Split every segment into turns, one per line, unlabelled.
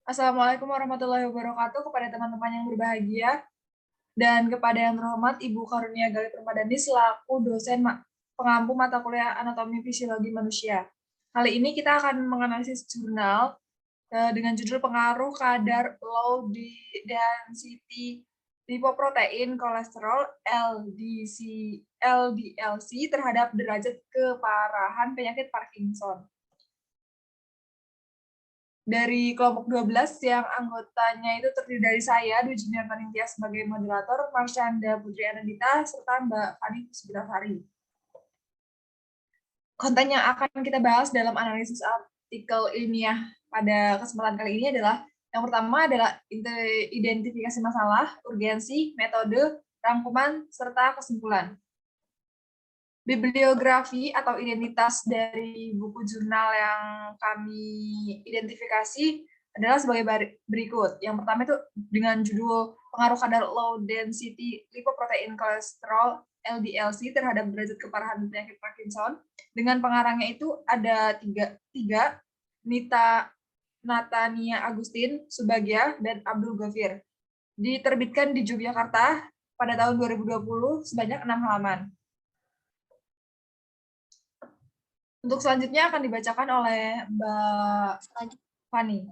Assalamualaikum warahmatullahi wabarakatuh kepada teman-teman yang berbahagia dan kepada yang terhormat Ibu Karunia Gali Permadani selaku dosen pengampu mata kuliah Anatomi Fisiologi Manusia. Kali ini kita akan menganalisis jurnal dengan judul pengaruh kadar low density lipoprotein kolesterol LDLC terhadap derajat keparahan penyakit Parkinson. Dari kelompok 12 yang anggotanya itu terdiri dari saya, Dwi Junior Taningtia sebagai moderator, Marsyanda Putri Anandita, serta Mbak Fani Subilasari. Konten yang akan kita bahas dalam analisis artikel ilmiah pada kesempatan kali ini adalah yang pertama adalah identifikasi masalah, urgensi, metode, rangkuman, serta kesimpulan. Bibliografi atau identitas dari buku jurnal yang kami identifikasi adalah sebagai berikut. Yang pertama itu dengan judul pengaruh kadar low density lipoprotein kolesterol LDLC terhadap derajat keparahan penyakit Parkinson. Dengan pengarangnya itu ada tiga Natania Agustin, Subagya, dan Abdul Ghafir. Diterbitkan di Yogyakarta pada tahun 2020 sebanyak 6 halaman. Untuk selanjutnya akan dibacakan oleh Mbak Fani.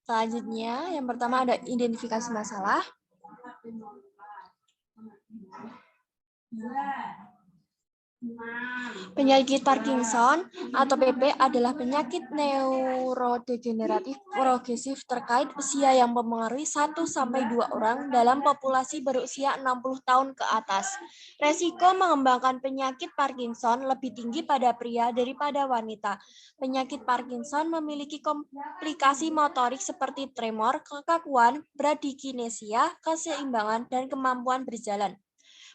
Selanjutnya, yang pertama ada identifikasi masalah. Penyakit Parkinson atau PP adalah penyakit neurodegeneratif progresif terkait usia yang mempengaruhi 1-2 orang dalam populasi berusia 60 tahun ke atas. Resiko mengembangkan penyakit Parkinson lebih tinggi pada pria daripada wanita. Penyakit Parkinson memiliki komplikasi motorik seperti tremor, kekakuan, bradykinesia, keseimbangan, dan kemampuan berjalan.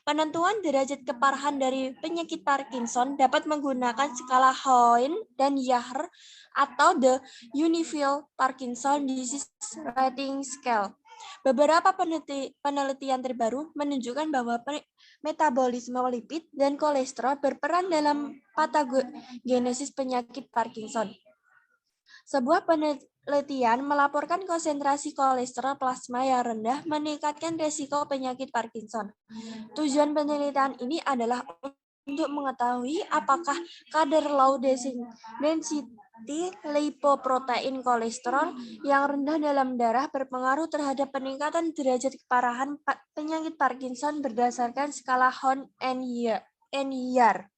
Penentuan derajat keparahan dari penyakit Parkinson dapat menggunakan skala Hoehn dan Yahr atau The Unified Parkinson Disease Rating Scale. Beberapa penelitian terbaru menunjukkan bahwa metabolisme lipid dan kolesterol berperan dalam patogenesis penyakit Parkinson. Sebuah penelitian melaporkan konsentrasi kolesterol plasma yang rendah meningkatkan risiko penyakit Parkinson. Tujuan penelitian ini adalah untuk mengetahui apakah kadar low density lipoprotein kolesterol yang rendah dalam darah berpengaruh terhadap peningkatan derajat keparahan penyakit Parkinson berdasarkan skala Hoehn and Yahr.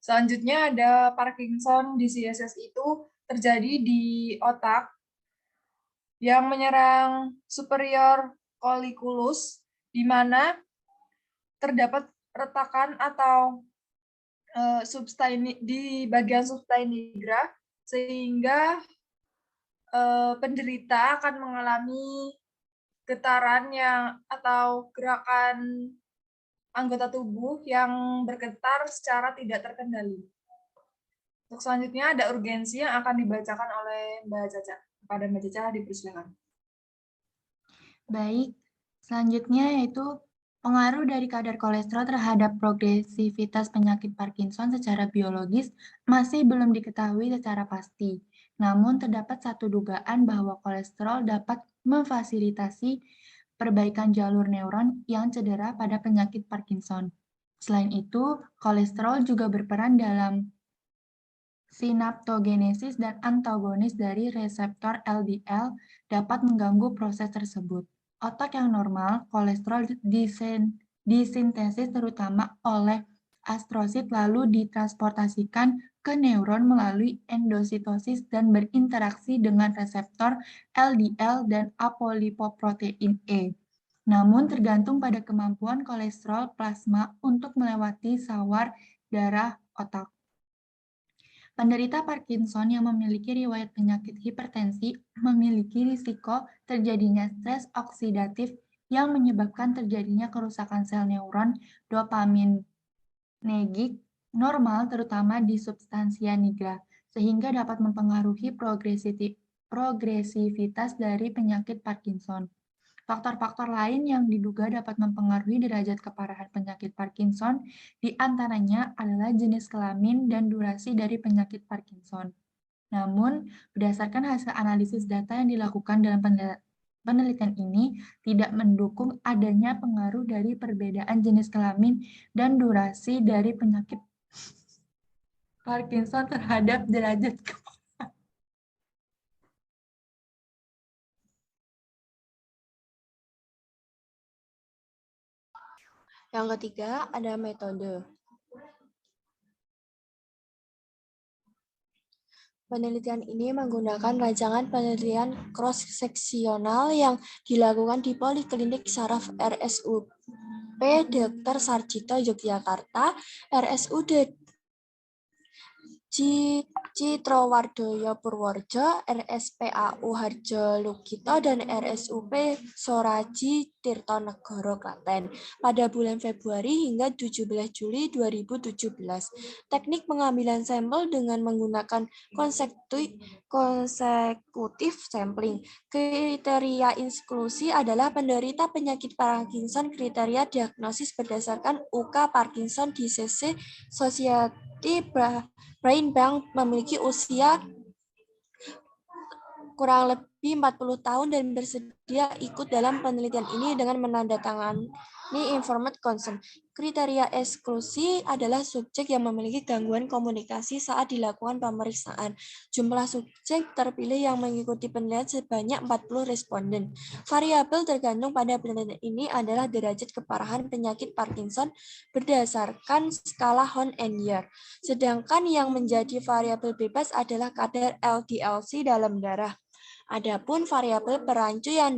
Selanjutnya ada Parkinson disease itu terjadi di otak yang menyerang superior colliculus, di mana terdapat retakan atau di bagian substainigra, sehingga penderita akan mengalami getaran atau gerakan anggota tubuh yang bergetar secara tidak terkendali. Untuk selanjutnya ada urgensi yang akan dibacakan oleh Mbak Caca. Kepada Mbak Caca dipersilakan.
Baik, selanjutnya yaitu pengaruh dari kadar kolesterol terhadap progresivitas penyakit Parkinson secara biologis masih belum diketahui secara pasti. Namun terdapat satu dugaan bahwa kolesterol dapat memfasilitasi perbaikan jalur neuron yang cedera pada penyakit Parkinson. Selain itu, kolesterol juga berperan dalam sinaptogenesis dan antagonis dari reseptor LDL dapat mengganggu proses tersebut. Otak yang normal, kolesterol disintesis terutama oleh astrosit lalu ditransportasikan ke neuron melalui endositosis dan berinteraksi dengan reseptor LDL dan apolipoprotein E. Namun tergantung pada kemampuan kolesterol plasma untuk melewati sawar darah otak. Penderita Parkinson yang memiliki riwayat penyakit hipertensi memiliki risiko terjadinya stres oksidatif yang menyebabkan terjadinya kerusakan sel neuron dopaminergic normal terutama di substansia nigra, sehingga dapat mempengaruhi progresivitas dari penyakit Parkinson. Faktor-faktor lain yang diduga dapat mempengaruhi derajat keparahan penyakit Parkinson diantaranya adalah jenis kelamin dan durasi dari penyakit Parkinson. Namun, berdasarkan hasil analisis data yang dilakukan dalam penelitian ini, tidak mendukung adanya pengaruh dari perbedaan jenis kelamin dan durasi dari penyakit Parkinson terhadap derajat keparahan.
Yang ketiga, ada metode. Penelitian ini menggunakan rancangan penelitian cross-seksional yang dilakukan di Poliklinik Saraf RSUP Dr. Sarjito Yogyakarta, RSUD Citrowardoyo Purworejo, RSPAU Harjo Lukito, dan RSUP Soraji Tirtonegoro Klaten pada bulan Februari hingga 17 Juli 2017. Teknik pengambilan sampel dengan menggunakan konsekutif sampling. Kriteria inklusi adalah penderita penyakit Parkinson. Kriteria diagnosis berdasarkan UK Parkinson Disease Society Brain Bank memiliki usia kurang lebih 40 tahun dan bersedia ikut dalam penelitian ini dengan menandatangani informed consent. Kriteria eksklusi adalah subjek yang memiliki gangguan komunikasi saat dilakukan pemeriksaan. Jumlah subjek terpilih yang mengikuti penelitian sebanyak 40 responden. Variabel tergantung pada penelitian ini adalah derajat keparahan penyakit Parkinson berdasarkan skala Hoehn and Yahr. Sedangkan yang menjadi variabel bebas adalah kadar LDL-C dalam darah. Adapun variabel perancu yang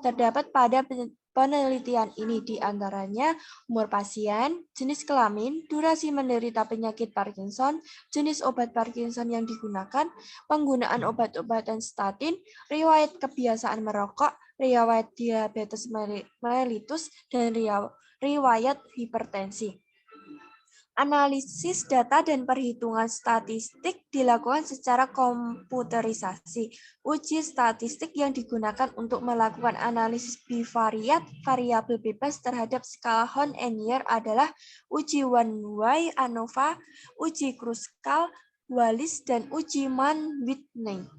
terdapat pada penelitian ini diantaranya umur pasien, jenis kelamin, durasi menderita penyakit Parkinson, jenis obat Parkinson yang digunakan, penggunaan obat-obatan statin, riwayat kebiasaan merokok, riwayat diabetes mellitus, dan riwayat hipertensi. Analisis data dan perhitungan statistik dilakukan secara komputerisasi. Uji statistik yang digunakan untuk melakukan analisis bivariat variabel bebas terhadap skala Hoehn and Yahr adalah uji one-way ANOVA, uji Kruskal, Wallis, dan uji Mann-Whitney.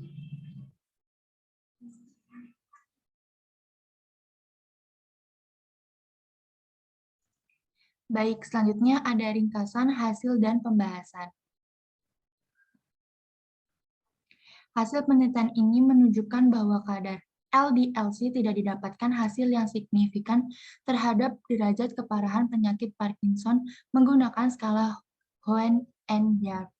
Baik, selanjutnya ada ringkasan hasil dan pembahasan. Hasil penelitian ini menunjukkan bahwa kadar LDL-C tidak didapatkan hasil yang signifikan terhadap derajat keparahan penyakit Parkinson menggunakan skala Hoehn and Yahr.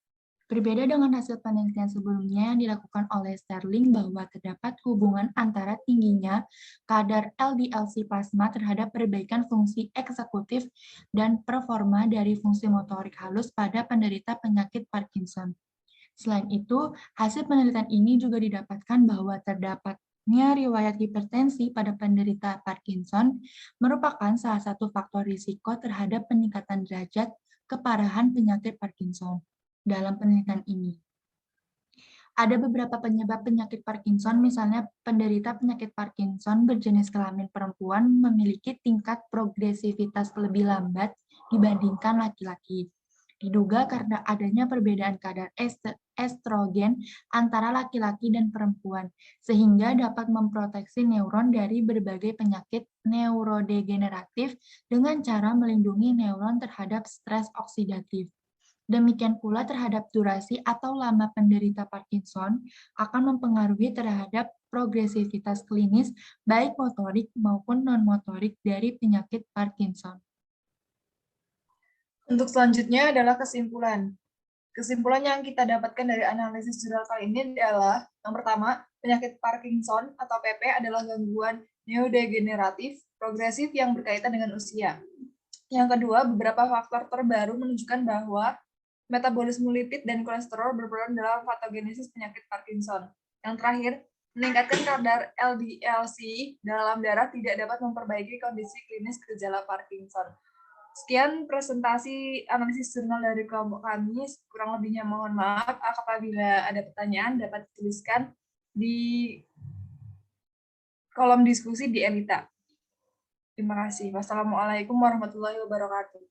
Berbeda dengan hasil penelitian sebelumnya yang dilakukan oleh Sterling bahwa terdapat hubungan antara tingginya kadar LDL-C plasma terhadap perbaikan fungsi eksekutif dan performa dari fungsi motorik halus pada penderita penyakit Parkinson. Selain itu, hasil penelitian ini juga didapatkan bahwa terdapatnya riwayat hipertensi pada penderita Parkinson merupakan salah satu faktor risiko terhadap peningkatan derajat keparahan penyakit Parkinson. Dalam penelitian ini, ada beberapa penyebab penyakit Parkinson, misalnya penderita penyakit Parkinson berjenis kelamin perempuan memiliki tingkat progresivitas lebih lambat dibandingkan laki-laki. Diduga karena adanya perbedaan kadar estrogen antara laki-laki dan perempuan, sehingga dapat memproteksi neuron dari berbagai penyakit neurodegeneratif dengan cara melindungi neuron terhadap stres oksidatif. Demikian pula terhadap durasi atau lama penderita Parkinson akan mempengaruhi terhadap progresivitas klinis baik motorik maupun non-motorik dari penyakit Parkinson.
Untuk selanjutnya adalah kesimpulan. Kesimpulan yang kita dapatkan dari analisis jurnal kali ini adalah, yang pertama, penyakit Parkinson atau PP adalah gangguan neurodegeneratif progresif yang berkaitan dengan usia. Yang kedua, beberapa faktor terbaru menunjukkan bahwa metabolisme lipid dan kolesterol berperan dalam patogenesis penyakit Parkinson. Yang terakhir, meningkatkan kadar LDL-C dalam darah tidak dapat memperbaiki kondisi klinis gejala Parkinson. Sekian presentasi analisis jurnal dari kelompok kami. Kurang lebihnya mohon maaf. Apabila ada pertanyaan dapat dituliskan di kolom diskusi di Elita. Terima kasih. Wassalamualaikum warahmatullahi wabarakatuh.